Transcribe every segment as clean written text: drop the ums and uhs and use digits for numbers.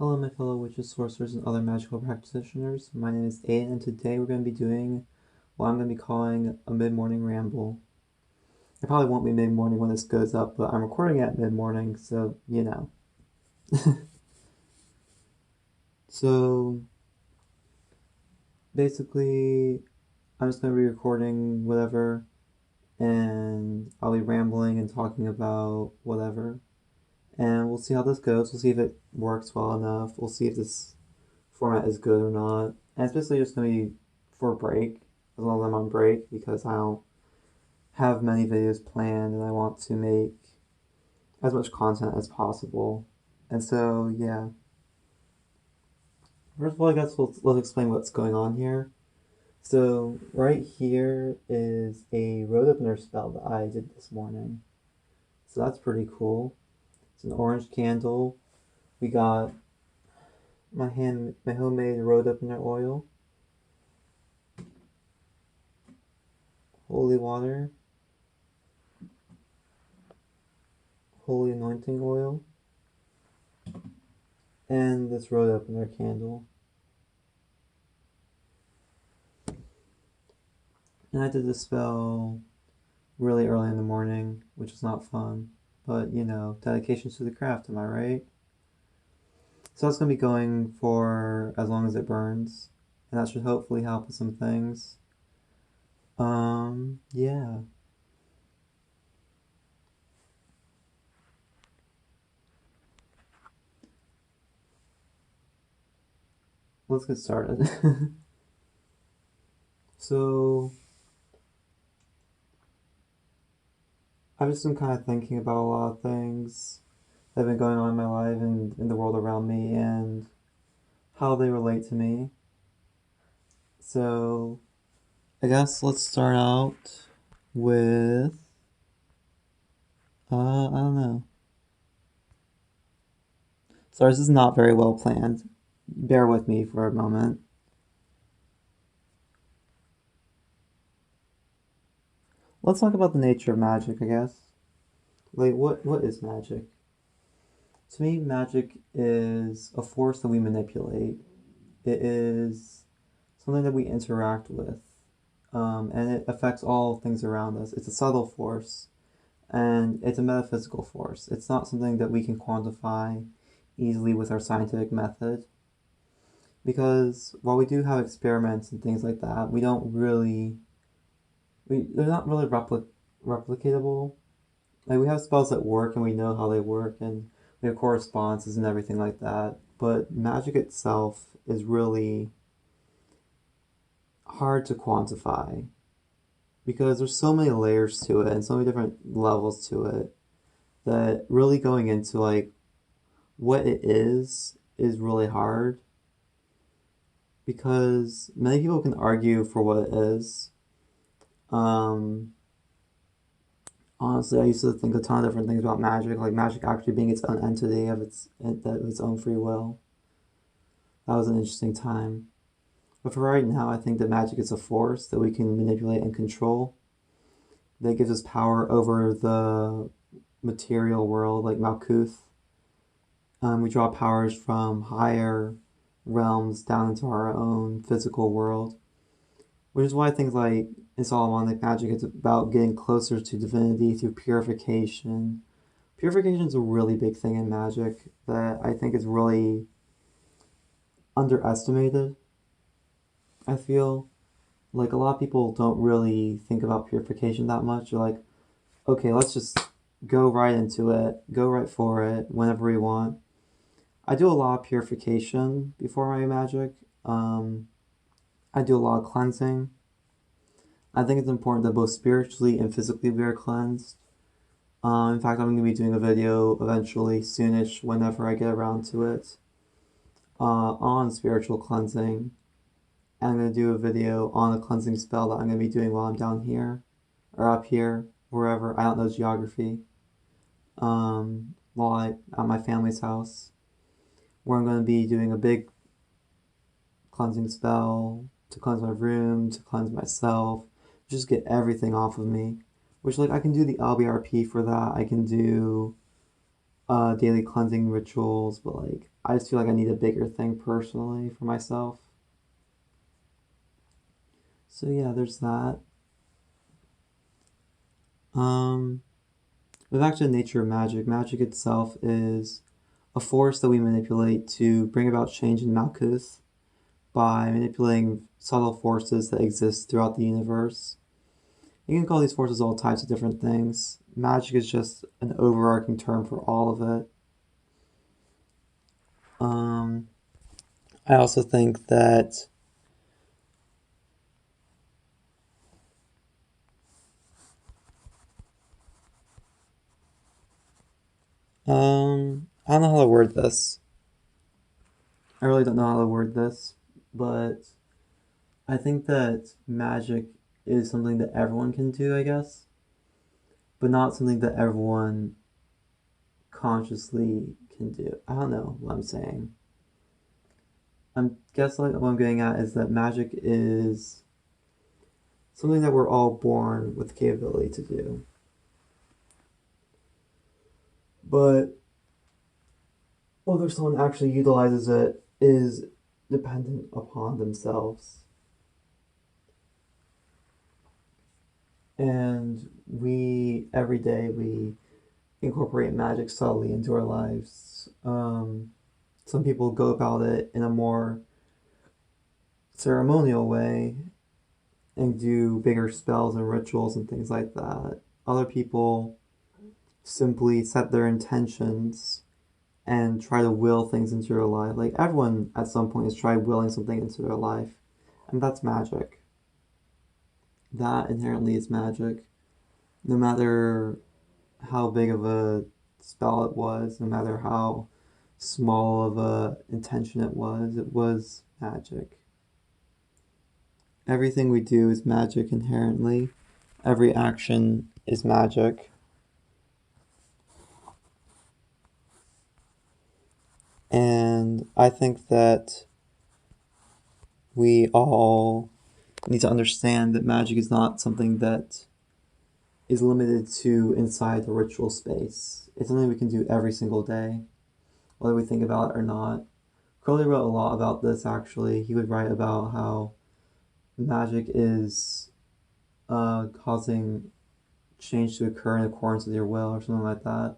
Hello my fellow witches, sorcerers, and other magical practitioners. My name is Aiden, and today we're going to be doing what I'm going to be calling a mid-morning ramble. It probably won't be mid-morning when this goes up, but I'm recording at mid-morning, so you know. So, basically, I'm just going to be recording whatever, and I'll be rambling and talking about whatever. And we'll see how this goes. We'll see if it works well enough. We'll see if this format is good or not. And it's basically just going to be for a break, as long as I'm on break, because I don't have many videos planned and I want to make as much content as possible. And so, yeah. First of all, I guess let's explain what's going on here. So, right here is a road opener spell that I did this morning. So that's pretty cool. It's an orange candle. We got my homemade road opener oil, holy water, holy anointing oil, and this road opener candle. And I did this spell really early in the morning, which is not fun, but you know, dedication to the craft, am I right? So that's going to be going for as long as it burns, and that should hopefully help with some things. Yeah. Let's get started. So, I've just been kind of thinking about a lot of things that have been going on in my life and in the world around me and how they relate to me. So, I guess let's start out with, I don't know. Sorry, this is not very well planned. Bear with me for a moment. Let's talk about the nature of magic, I guess. Like, what is magic? To me, magic is a force that we manipulate. It is something that we interact with, and it affects all things around us. It's a subtle force, and it's a metaphysical force. It's not something that we can quantify easily with our scientific method. Because while we do have experiments and things like that, we don't really, they're not really replicatable. Like, we have spells that work and we know how they work, and we have correspondences and everything like that. But magic itself is really hard to quantify because there's so many layers to it and so many different levels to it that really going into like what it is really hard because many people can argue for what it is. Honestly, I used to think a ton of different things about magic, like magic actually being its own entity of its own free will. That was an interesting time. But for right now, I think that magic is a force that we can manipulate and control that gives us power over the material world, like Malkuth. We draw powers from higher realms down into our own physical world, which is why things like in Solomonic magic, it's about getting closer to divinity through purification. Purification is a really big thing in magic that I think is really underestimated. I feel like a lot of people don't really think about purification that much. They're like, okay, let's just go right into it, go right for it whenever we want. I do a lot of purification before my magic. I do a lot of cleansing. I think it's important that both spiritually and physically we are cleansed. In fact, I'm going to be doing a video eventually, soonish, whenever I get around to it, on spiritual cleansing. And I'm going to do a video on a cleansing spell that I'm going to be doing while I'm down here, or up here, wherever, I don't know geography, while I'm at my family's house, where I'm going to be doing a big cleansing spell to cleanse my room, to cleanse myself, just get everything off of me. Which, like, I can do the LBRP for that. I can do daily cleansing rituals, but like I just feel like I need a bigger thing personally for myself. So yeah, there's that. Um, but back to the nature of magic. Magic itself is a force that we manipulate to bring about change in Malkuth by manipulating subtle forces that exist throughout the universe. You can call these forces all types of different things. Magic is just an overarching term for all of it. I also think that I don't know how to word this. I really don't know how to word this, but I think that magic is something that everyone can do, I guess, but not something that everyone consciously can do. I don't know what I'm saying. I guess like what I'm getting at is that magic is something that we're all born with the capability to do. But whether someone actually utilizes it is dependent upon themselves. And every day, we incorporate magic subtly into our lives. Some people go about it in a more ceremonial way and do bigger spells and rituals and things like that. Other people simply set their intentions and try to will things into your life. Like everyone at some point has tried willing something into their life, and that's magic. That inherently is magic. No matter how big of a spell it was, no matter how small of a intention it was magic. Everything we do is magic inherently. Every action is magic. And I think that we all need to understand that magic is not something that is limited to inside the ritual space. It's something we can do every single day, whether we think about it or not. Crowley wrote a lot about this actually. He would write about how magic is causing change to occur in accordance with your will or something like that,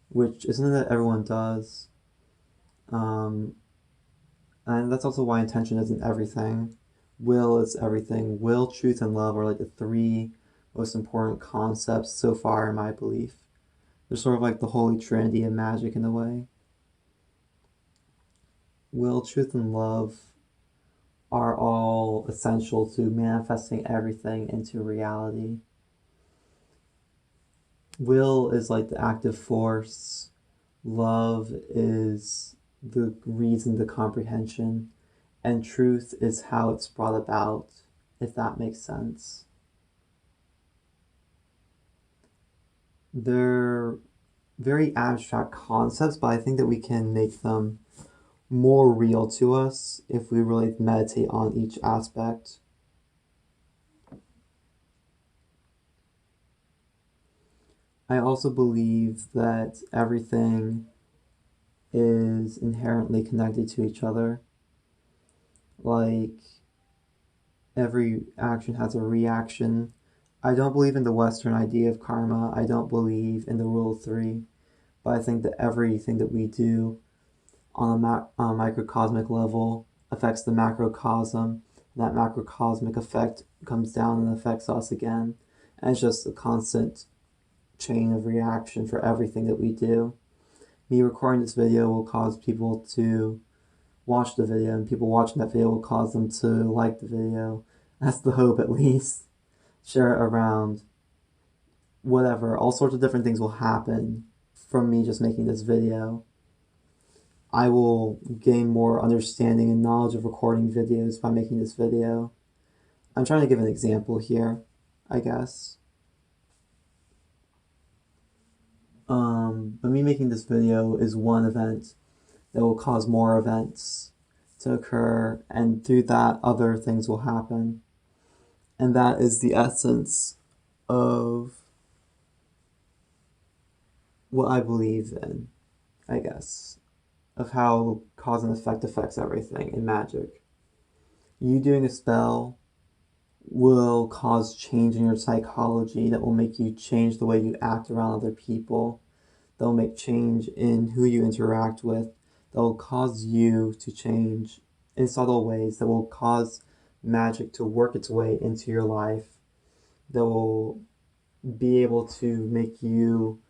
which is something that everyone does. Um, and that's also why intention isn't everything. Will is everything. Will, truth, and love are like the three most important concepts so far in my belief. They're sort of like the holy trinity of magic in a way. Will, truth, and love are all essential to manifesting everything into reality. Will is like the active force. Love is the reason, the comprehension. And truth is how it's brought about, if that makes sense. They're very abstract concepts, but I think that we can make them more real to us if we really meditate on each aspect. I also believe that everything is inherently connected to each other. Like, every action has a reaction. I don't believe in the Western idea of karma. I don't believe in the rule of three. But I think that everything that we do on a microcosmic level affects the macrocosm. And that macrocosmic effect comes down and affects us again. And it's just a constant chain of reaction for everything that we do. Me recording this video will cause people to watch the video, and people watching that video will cause them to like the video. That's the hope, at least. Share it around. Whatever, all sorts of different things will happen from me just making this video. I will gain more understanding and knowledge of recording videos by making this video. I'm trying to give an example here, I guess. But me making this video is one event that will cause more events to occur, and through that, other things will happen. And that is the essence of what I believe in. I guess, of how cause and effect affects everything in magic. You doing a spell will cause change in your psychology that will make you change the way you act around other people. That will make change in who you interact with. That will cause you to change in subtle ways. That will cause magic to work its way into your life. That will be able to make you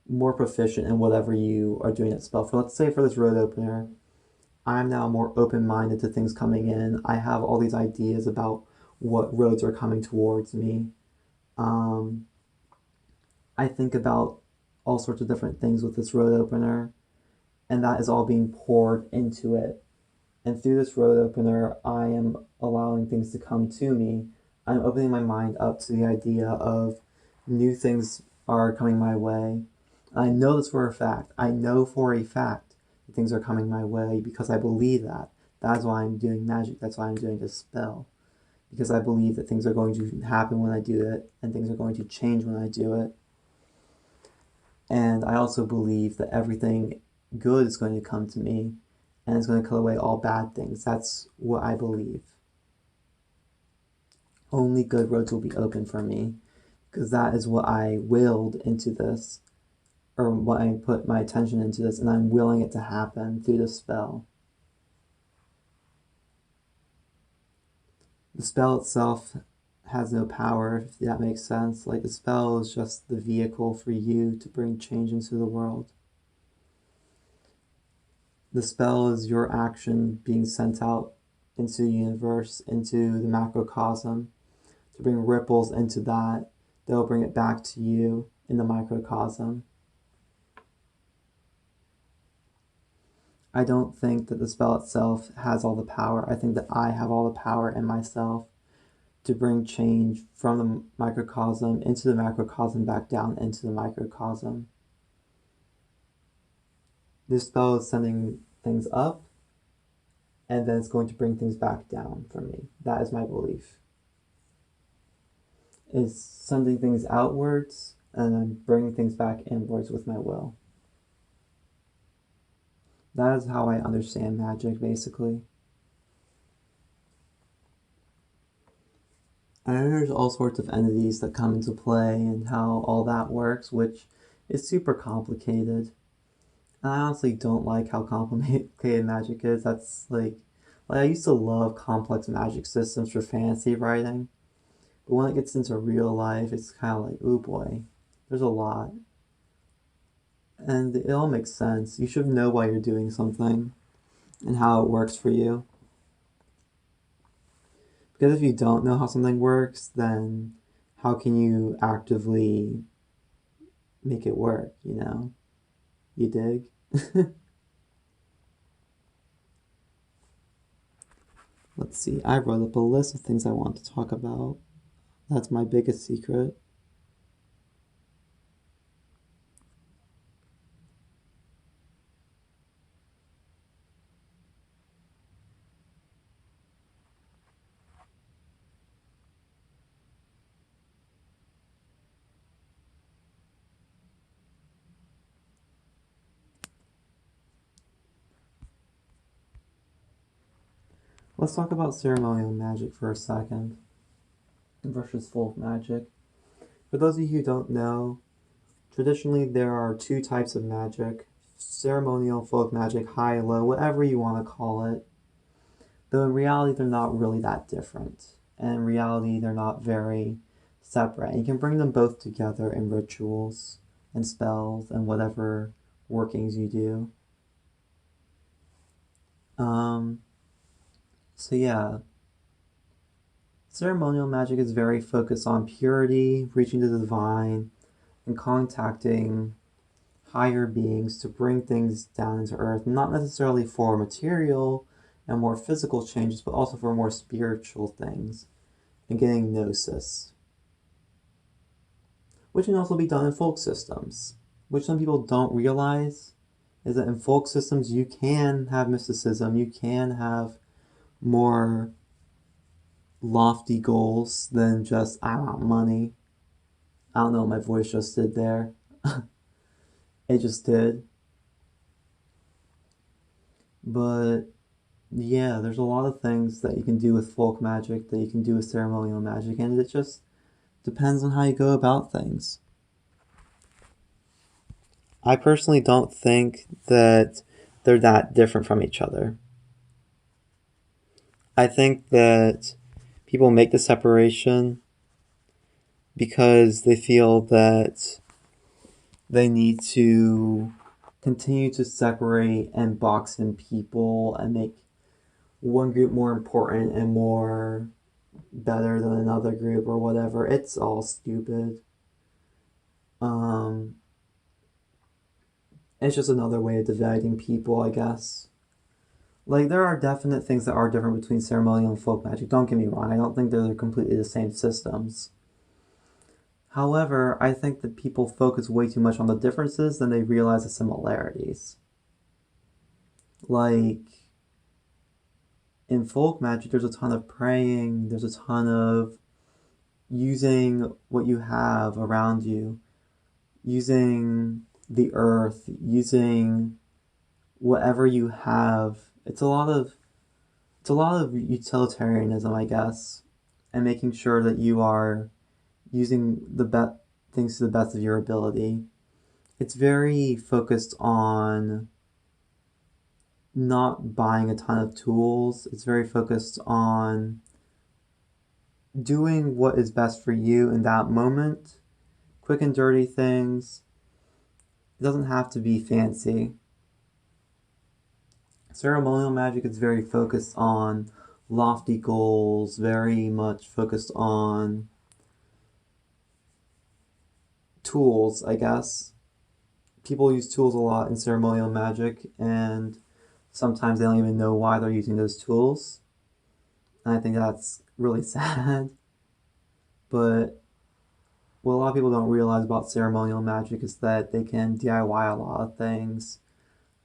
more proficient in whatever you are doing that spell for. Let's say for this road opener, I'm now more open-minded to things coming in. I have all these ideas about what roads are coming towards me. Um, I think about all sorts of different things with this road opener, and that is all being poured into it. And through this road opener, I am allowing things to come to me. I'm opening my mind up to the idea of new things are coming my way. I know this for a fact. I know for a fact that things are coming my way because I believe that. That's why I'm doing magic. That's why I'm doing this spell. Because I believe that things are going to happen when I do it, and things are going to change when I do it. And I also believe that everything good is going to come to me, and it's going to cut away all bad things. That's what I believe. Only good roads will be open for me, because that is what I willed into this, or what I put my attention into this, and I'm willing it to happen through the spell. The spell itself has no power, if that makes sense. Like, the spell is just the vehicle for you to bring change into the world. The spell is your action being sent out into the universe, into the macrocosm, to bring ripples into that. They'll bring it back to you in the microcosm. I don't think that the spell itself has all the power. I think that I have all the power in myself to bring change from the microcosm into the macrocosm back down into the microcosm. This spell is sending things up, and then it's going to bring things back down for me. That is my belief. Is sending things outwards and then bringing things back inwards with my will. That is how I understand magic, basically. I know there's all sorts of entities that come into play and how all that works, which is super complicated. And I honestly don't like how complicated magic is. That's like I used to love complex magic systems for fantasy writing, but when it gets into real life, it's kind of like, oh boy, there's a lot. And it all makes sense. You should know why you're doing something and how it works for you. Because if you don't know how something works, then how can you actively make it work, you know? You dig? Let's see, I wrote up a list of things I want to talk about. That's my biggest secret. Let's talk about ceremonial magic for a second versus folk magic. For those of you who don't know, traditionally there are two types of magic: ceremonial, folk magic, high, low, whatever you want to call it. Though in reality they're not really that different. And in reality they're not very separate. And you can bring them both together in rituals and spells and whatever workings you do. So yeah, ceremonial magic is very focused on purity, reaching the divine, and contacting higher beings to bring things down into earth, not necessarily for material and more physical changes, but also for more spiritual things, and getting gnosis. Which can also be done in folk systems, which some people don't realize, is that in folk systems you can have mysticism, you can have more lofty goals than just, I want money. I don't know what my voice just did there. It just did. But yeah, there's a lot of things that you can do with folk magic that you can do with ceremonial magic, and it just depends on how you go about things. I personally don't think that they're that different from each other. I think that people make the separation because they feel that they need to continue to separate and box in people and make one group more important and more better than another group or whatever. It's all stupid. Um, it's just another way of dividing people, I guess. Like, there are definite things that are different between ceremonial and folk magic. Don't get me wrong, I don't think they're completely the same systems. However, I think that people focus way too much on the differences than they realize the similarities. Like, in folk magic, there's a ton of praying, there's a ton of using what you have around you, using the earth, using whatever you have. It's a lot of utilitarianism, I guess, and making sure that you are using things to the best of your ability. It's very focused on not buying a ton of tools. It's very focused on doing what is best for you in that moment. Quick and dirty things. It doesn't have to be fancy. Ceremonial magic is very focused on lofty goals, very much focused on tools, I guess. People use tools a lot in ceremonial magic, and sometimes they don't even know why they're using those tools. And I think that's really sad. But what a lot of people don't realize about ceremonial magic is that they can DIY a lot of things.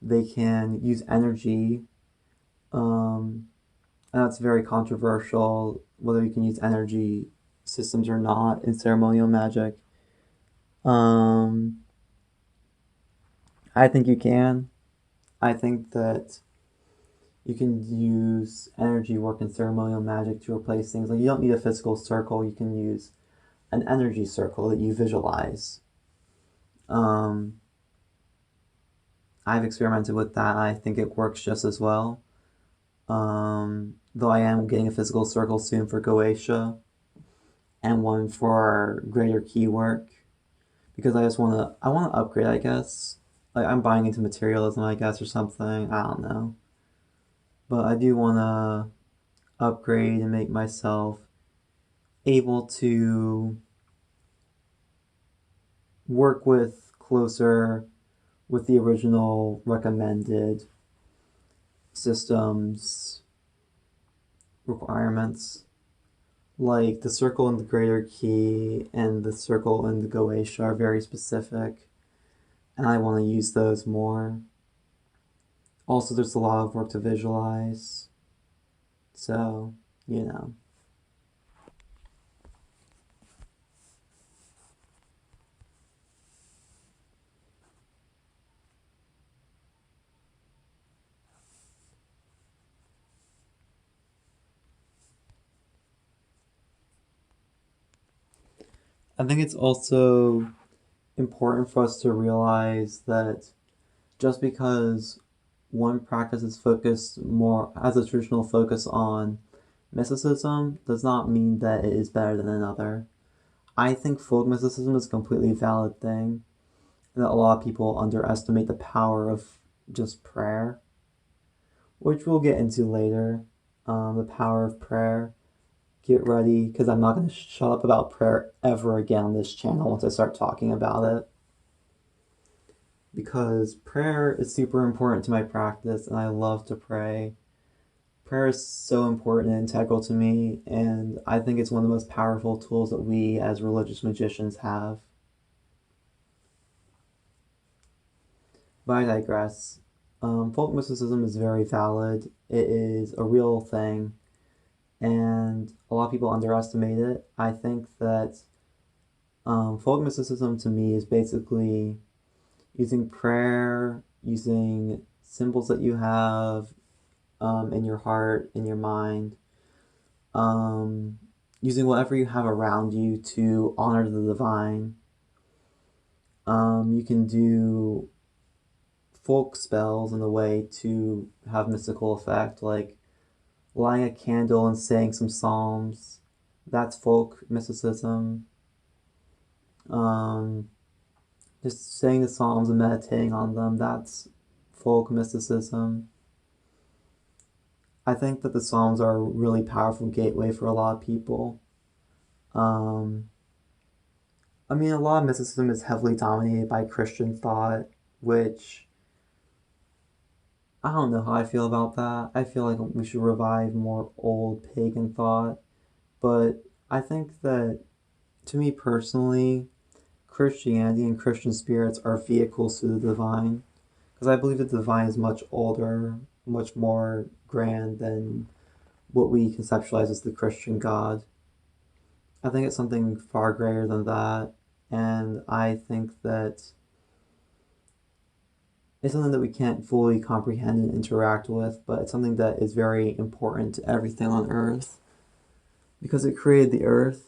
They can use energy. And that's very controversial, whether you can use energy systems or not in ceremonial magic. Um, I think you can. I think that you can use energy work in ceremonial magic to replace things. Like, you don't need a physical circle, you can use an energy circle that you visualize. Um, I've experimented with that. I think it works just as well. Though I am getting a physical circle soon for Goetia and one for greater key work because I want to upgrade, I guess. Like, I'm buying into materialism, I guess, or something. I don't know. But I do want to upgrade and make myself able to work with closer with the original recommended systems requirements. Like, the circle in the greater key and the circle in the Goetia are very specific, and I want to use those more. Also, there's a lot of work to visualize, so, you know. I think it's also important for us to realize that just because one practice is focused more, has a traditional focus on mysticism, does not mean that it is better than another. I think folk mysticism is a completely valid thing, and that a lot of people underestimate the power of just prayer, which we'll get into later. The power of prayer. Get ready, because I'm not going to shut up about prayer ever again on this channel once I start talking about it. Because prayer is super important to my practice, and I love to pray. Prayer is so important and integral to me, and I think it's one of the most powerful tools that we as religious magicians have. But I digress. Folk mysticism is very valid. It is a real thing, and a lot of people underestimate it. I think that folk mysticism to me is basically using prayer, using symbols that you have in your heart, in your mind, using whatever you have around you to honor the divine. You can do folk spells in a way to have mystical effect, like lighting a candle and saying some psalms. That's folk mysticism. Um, just saying the psalms and meditating on them, that's folk mysticism. I think that the psalms are a really powerful gateway for a lot of people. Um, I mean, a lot of mysticism is heavily dominated by Christian thought, which I don't know how I feel about that. I feel like we should revive more old pagan thought, but I think that, to me personally, Christianity and Christian spirits are vehicles to the divine, because I believe the divine is much older, much more grand than what we conceptualize as the Christian God. I think it's something far greater than that, and I think that it's something that we can't fully comprehend and interact with, but it's something that is very important to everything on Earth. Because it created the Earth,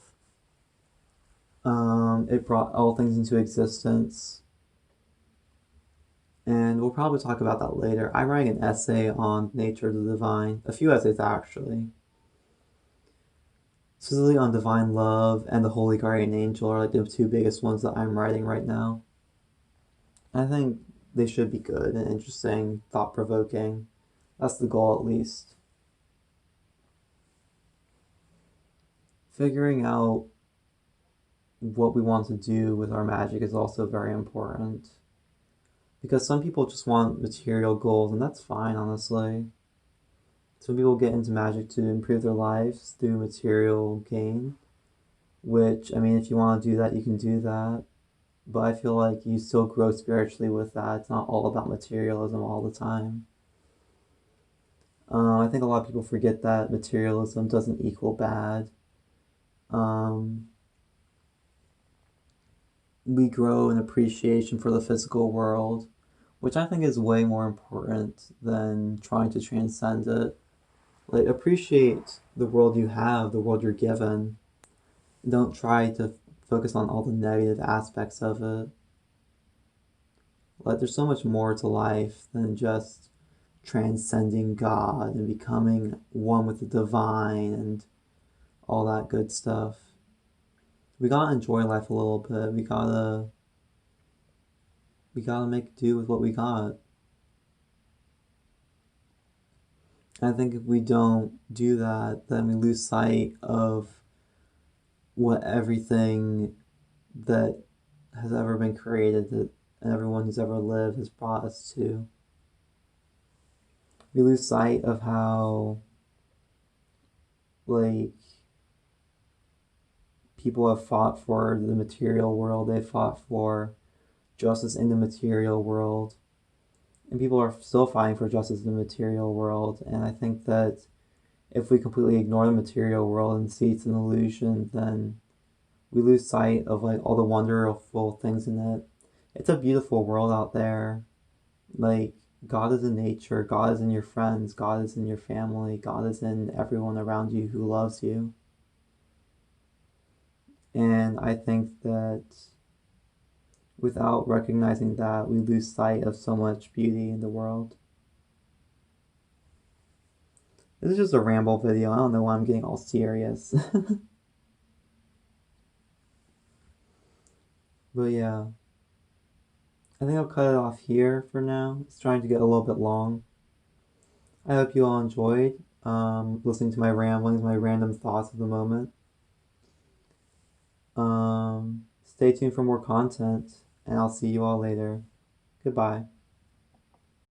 it brought all things into existence, and we'll probably talk about that later. I'm writing an essay on nature of the divine, a few essays actually. Specifically on divine love and the holy guardian angel are like the two biggest ones that I'm writing right now. I think they should be good and interesting, thought-provoking. That's the goal, at least. Figuring out what we want to do with our magic is also very important. Because some people just want material goals, and that's fine, honestly. Some people get into magic to improve their lives through material gain, which, I mean, if you want to do that, you can do that. But I feel like you still grow spiritually with that. It's not all about materialism all the time. I think a lot of people forget that materialism doesn't equal bad. Um, we grow an appreciation for the physical world, which I think is way more important than trying to transcend it. Like, appreciate the world you have, the world you're given. Don't try to focus on all the negative aspects of it. Like, there's so much more to life than just transcending God and becoming one with the divine and all that good stuff. We gotta enjoy life a little bit. We gotta make do with what we got. I think if we don't do that, then we lose sight of what everything that has ever been created, that everyone who's ever lived has brought us to. We lose sight of how, like, people have fought for the material world, they fought for justice in the material world, and people are still fighting for justice in the material world. And I think that if we completely ignore the material world and see it's an illusion, then we lose sight of like all the wonderful things in it. It's a beautiful world out there. Like, God is in nature, God is in your friends, God is in your family, God is in everyone around you who loves you. And I think that without recognizing that, we lose sight of so much beauty in the world. This is just a ramble video. I don't know why I'm getting all serious. But yeah, I think I'll cut it off here for now. It's trying to get a little bit long. I hope you all enjoyed listening to my ramblings, my random thoughts of the moment. Stay tuned for more content, and I'll see you all later. Goodbye.